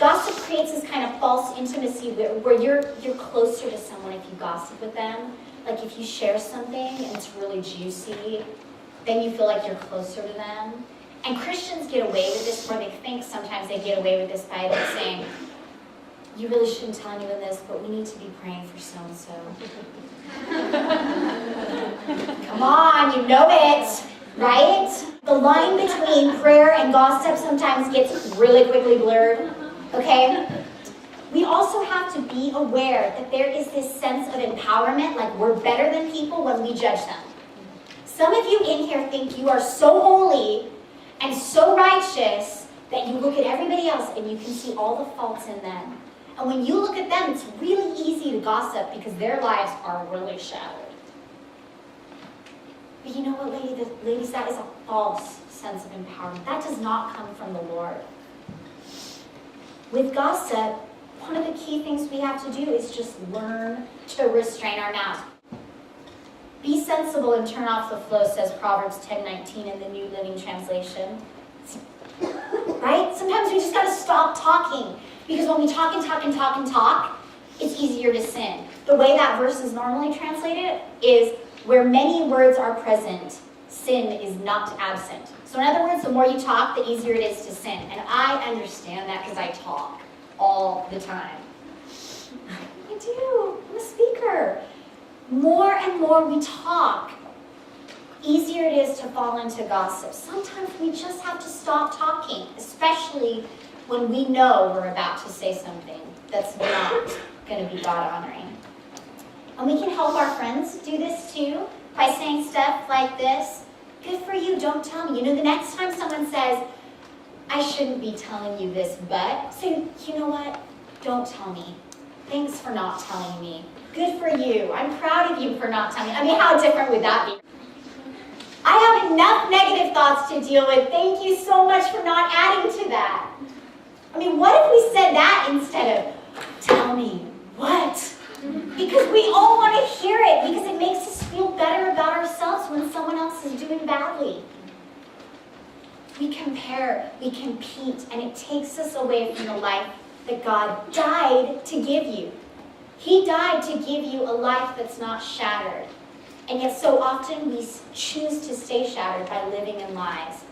Gossip creates this kind of false intimacy where you're closer to someone if you gossip with them. Like if you share something and it's really juicy, then you feel like you're closer to them. And Christians get away with this, or they think sometimes they get away with this by like saying, you really shouldn't tell anyone this, but we need to be praying for so-and-so. Come on, you know it, right? The line between prayer and gossip sometimes gets really quickly blurred, okay? We also have to be aware that there is this sense of empowerment, like we're better than people when we judge them. Some of you in here think you are so holy and so righteous that you look at everybody else and you can see all the faults in them. And when you look at them, it's really easy to gossip because their lives are really shattered. But you know what, ladies, that is a false sense of empowerment. That does not come from the Lord. With gossip, one of the key things we have to do is just learn to restrain our mouths. Be sensible and turn off the flow, says Proverbs 10:19 in the New Living Translation. Right? Sometimes we just got to stop talking. Because when we talk and talk and talk and talk, it's easier to sin. The way that verse is normally translated is, where many words are present, sin is not absent. So in other words, the more you talk, the easier it is to sin. And I understand that because I talk all the time. I do. I'm a speaker. More and more we talk, easier it is to fall into gossip. Sometimes we just have to stop talking, especially when we know we're about to say something that's not going to be God-honoring. And we can help our friends do this too by saying stuff like this. Good for you, don't tell me. You know, the next time someone says, I shouldn't be telling you this, but, say, you know what? Don't tell me. Thanks for not telling me. Good for you. I'm proud of you for not telling me. I mean, how different would that be? I have enough negative thoughts to deal with. Thank you so much for not adding to that. I mean, what if we said that instead of, tell me, what? Because we all want to hear it, because it makes us feel better about ourselves when someone else is doing badly. We compare, we compete, and it takes us away from the life that God died to give you. He died to give you a life that's not shattered. And yet so often we choose to stay shattered by living in lies.